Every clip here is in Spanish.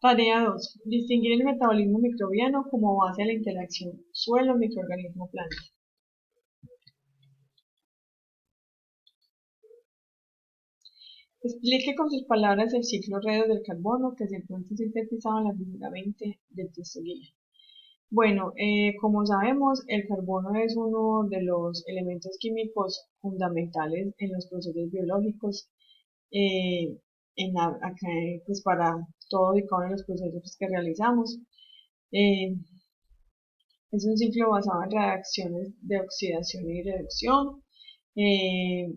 Tarea 2. Distinguir el metabolismo microbiano como base de la interacción suelo-microorganismo-planta. Explique con sus palabras el ciclo redox del carbono que se encuentra sintetizado en la figura 20 del texto guía. Bueno, como sabemos, el carbono es uno de los elementos químicos fundamentales en los procesos biológicos, eh, acá, pues para todo y cada uno de los procesos que realizamos. Eh, es un ciclo basado en reacciones de oxidación y reducción. Eh,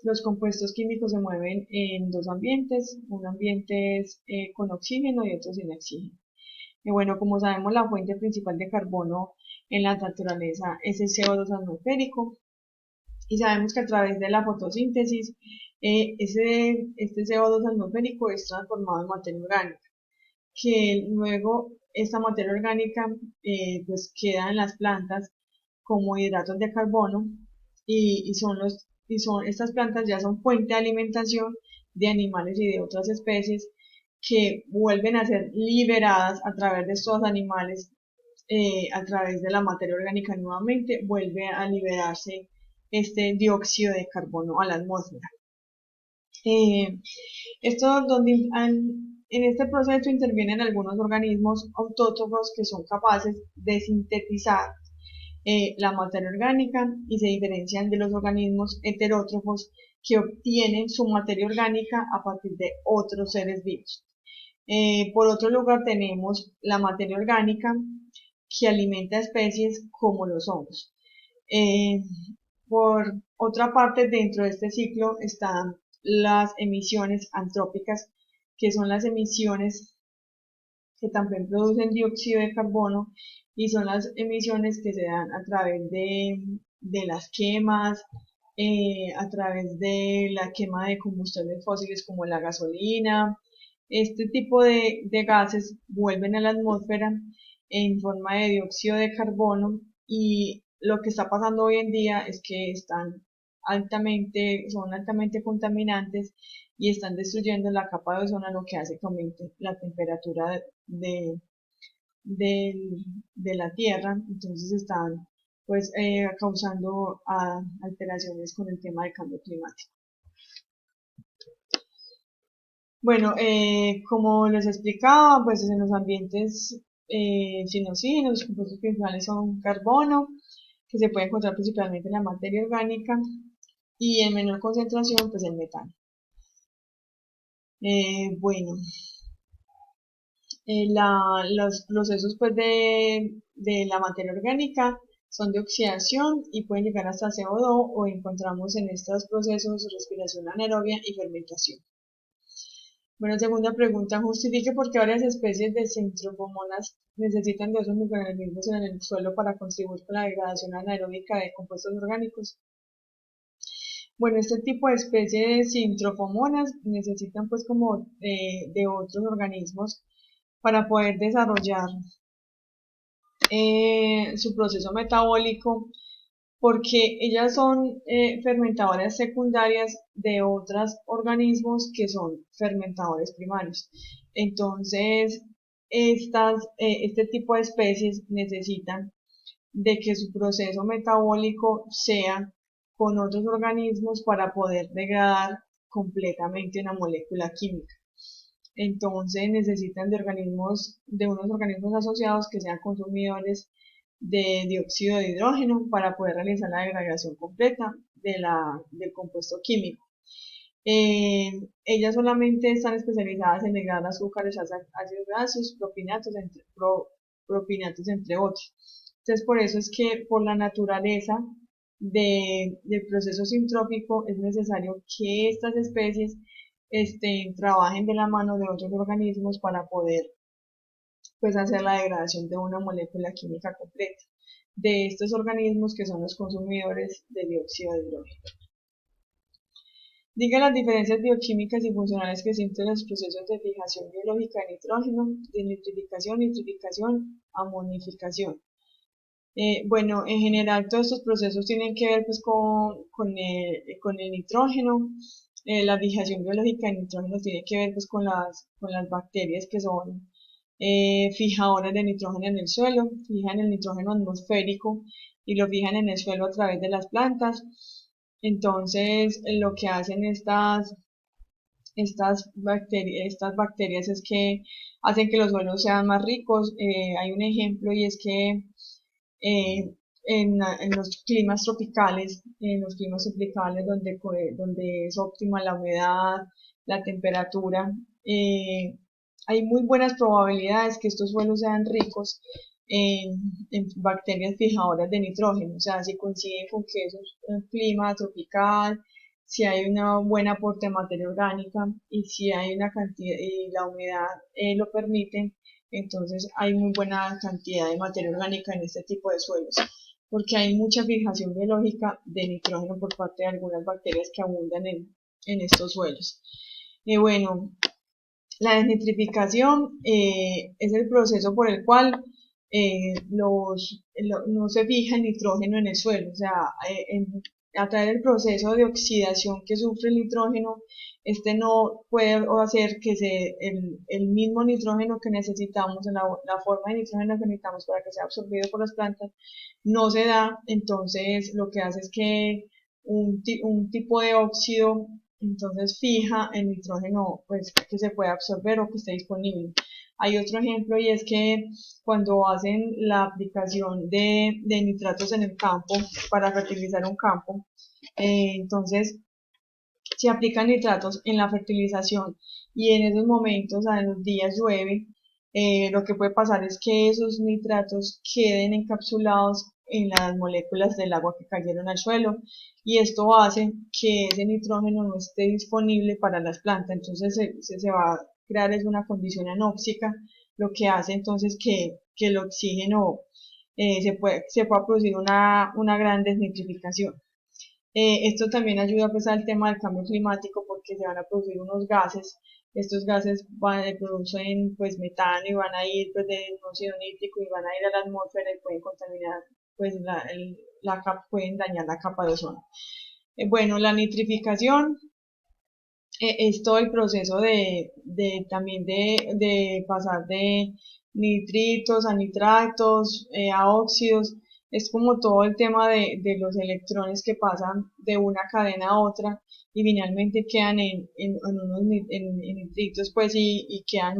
los compuestos químicos se mueven en dos ambientes, un ambiente es con oxígeno y otro sin oxígeno. Y bueno, como sabemos, la fuente principal de carbono en la naturaleza es el CO2 atmosférico y sabemos que a través de la fotosíntesis este CO2 atmosférico es transformado en materia orgánica, que luego esta materia orgánica pues queda en las plantas como hidratos de carbono y estas plantas ya son fuente de alimentación de animales y de otras especies que vuelven a ser liberadas a través de estos animales, a través de la materia orgánica nuevamente, vuelve a liberarse este dióxido de carbono a la atmósfera. Eh, esto donde en este proceso intervienen algunos organismos autótrofos que son capaces de sintetizar la materia orgánica y se diferencian de los organismos heterótrofos que obtienen su materia orgánica a partir de otros seres vivos. Por otro lugar tenemos la materia orgánica que alimenta especies como los hongos. Eh, por otra parte, dentro de este ciclo están las emisiones antrópicas, que son las emisiones que también producen dióxido de carbono y son las emisiones que se dan a través de las quemas, a través de la quema de combustibles fósiles como la gasolina. Este tipo de gases vuelven a la atmósfera en forma de dióxido de carbono y lo que está pasando hoy en día es que son altamente contaminantes y están destruyendo la capa de ozono, lo que hace que aumente la temperatura de, de la Tierra. Entonces están pues causando alteraciones con el tema del cambio climático. Bueno, como les explicaba, pues en los ambientes sinocinos, los compuestos principales son carbono, que se puede encontrar principalmente en la materia orgánica, y en menor concentración, pues el metano. Bueno, los procesos pues de la materia orgánica son de oxidación y pueden llegar hasta CO2 o encontramos en estos procesos respiración anaerobia y fermentación. Bueno, segunda pregunta, justifique por qué varias especies de centropomonas necesitan de esos microorganismos en el suelo para contribuir con la degradación anaeróbica de compuestos orgánicos. Bueno, este tipo de especies sintropomonas necesitan pues como de otros organismos para poder desarrollar su proceso metabólico porque ellas son fermentadoras secundarias de otros organismos que son fermentadores primarios. Entonces, este tipo de especies necesitan de que su proceso metabólico sea con otros organismos para poder degradar completamente una molécula química. Entonces necesitan de unos organismos asociados que sean consumidores de dióxido de hidrógeno para poder realizar la degradación completa del compuesto químico. Ellas solamente están especializadas en degradar azúcares, ácidos grasos, propinatos, entre otros. Entonces, por eso es que por la naturaleza del proceso sintrópico es necesario que estas especies trabajen de la mano de otros organismos para poder pues, hacer la degradación de una molécula química completa de estos organismos que son los consumidores de dióxido de hidrógeno. Diga las diferencias bioquímicas y funcionales que existen en los procesos de fijación biológica de nitrógeno, de nitrificación, amonificación. Bueno, en general todos estos procesos tienen que ver pues, con el nitrógeno. La fijación biológica de nitrógeno tiene que ver pues, con las bacterias que son fijadoras de nitrógeno en el suelo, fijan el nitrógeno atmosférico y lo fijan en el suelo a través de las plantas. Entonces, lo que hacen estas bacterias es que hacen que los suelos sean más ricos. Hay un ejemplo y es que en los climas tropicales, donde es óptima la humedad, la temperatura, hay muy buenas probabilidades que estos suelos sean ricos en bacterias fijadoras de nitrógeno. O sea, si coinciden con que es un clima tropical, si hay una buena aporte de materia orgánica y si hay una cantidad y la humedad lo permite, entonces hay muy buena cantidad de materia orgánica en este tipo de suelos, porque hay mucha fijación biológica de nitrógeno por parte de algunas bacterias que abundan en estos suelos. Bueno, la desnitrificación es el proceso por el cual no se fija el nitrógeno en el suelo. O sea, a través del proceso de oxidación que sufre el nitrógeno, este no puede hacer que el mismo nitrógeno que necesitamos, la forma de nitrógeno que necesitamos para que sea absorbido por las plantas, no se da. Entonces, lo que hace es que un tipo de óxido entonces fija el nitrógeno pues, que se puede absorber o que esté disponible. Hay otro ejemplo y es que cuando hacen la aplicación de nitratos en el campo para fertilizar un campo, entonces se aplican nitratos en la fertilización y en esos momentos, en los días llueve, lo que puede pasar es que esos nitratos queden encapsulados en las moléculas del agua que cayeron al suelo y esto hace que ese nitrógeno no esté disponible para las plantas, entonces se va a crear es una condición anóxica, lo que hace entonces que el oxígeno se pueda producir una gran desnitrificación. Esto también ayuda pues al tema del cambio climático porque se van a producir unos gases. Estos gases producen pues metano y van a ir pues de óxido nítrico y van a ir a la atmósfera y pueden contaminar pues pueden dañar la capa de ozono. Bueno, la nitrificación es todo el proceso también de pasar de nitritos a nitratos, a óxidos, es como todo el tema de los electrones que pasan de una cadena a otra y finalmente quedan en nitritos pues y quedan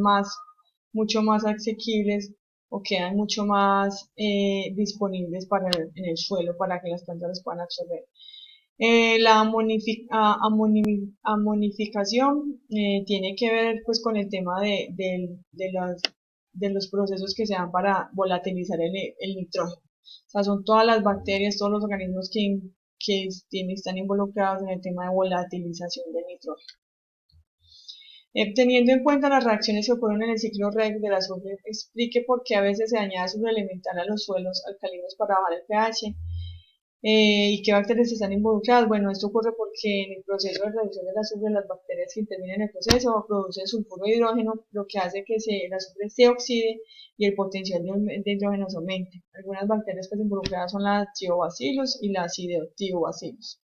mucho más asequibles o quedan mucho más disponibles en el suelo para que las plantas los puedan absorber. La amonificación tiene que ver pues con el tema de los procesos que se dan para volatilizar el nitrógeno. O sea, son todas las bacterias, todos los organismos que están involucrados en el tema de volatilización del nitrógeno. Teniendo en cuenta las reacciones que ocurren en el ciclo REC del azufre, explique por qué a veces se añade azufre elemental a los suelos alcalinos para bajar el pH. ¿Y qué bacterias están involucradas? Bueno, esto ocurre porque en el proceso de reducción del azufre, las bacterias que intervienen en el proceso producen sulfuro de hidrógeno, lo que hace que el azufre se oxide y el potencial de hidrógeno se aumente. Algunas bacterias que están involucradas son las lactobacillus y las acidoactobacillus.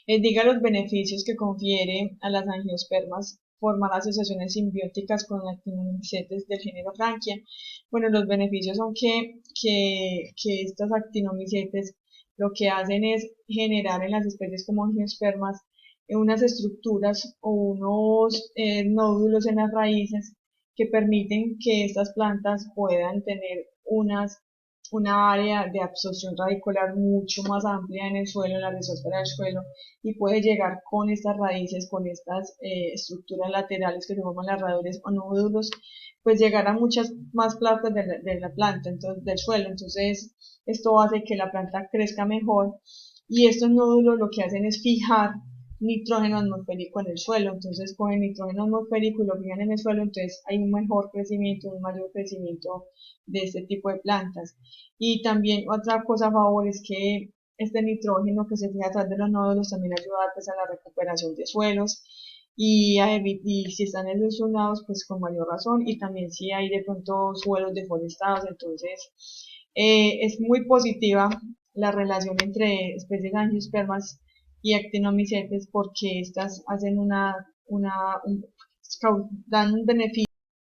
Diga los beneficios que confiere a las angiospermas formar asociaciones simbióticas con actinomicetes del género Frankia. Bueno, los beneficios son que estas actinomicetes lo que hacen es generar en las especies como angiospermas unas estructuras o unos nódulos en las raíces que permiten que estas plantas puedan tener una área de absorción radicular mucho más amplia en el suelo, en la rizosfera del suelo, y puede llegar con estas raíces, con estas estructuras laterales que se forman las raíces o nódulos, pues llegar a muchas más plantas de la planta, entonces, del suelo. Entonces, esto hace que la planta crezca mejor y estos nódulos lo que hacen es fijar nitrógeno atmosférico en el suelo, entonces cogen nitrógeno atmosférico y lo fijan en el suelo, entonces hay un mejor crecimiento, un mayor crecimiento de este tipo de plantas. Y también otra cosa a favor es que este nitrógeno que se fija atrás de los nódulos también ayuda pues, a la recuperación de suelos y si están erosionados pues con mayor razón y también si hay de pronto suelos deforestados, entonces es muy positiva la relación entre especies angiospermas y actinomicetes porque estas hacen dan un beneficio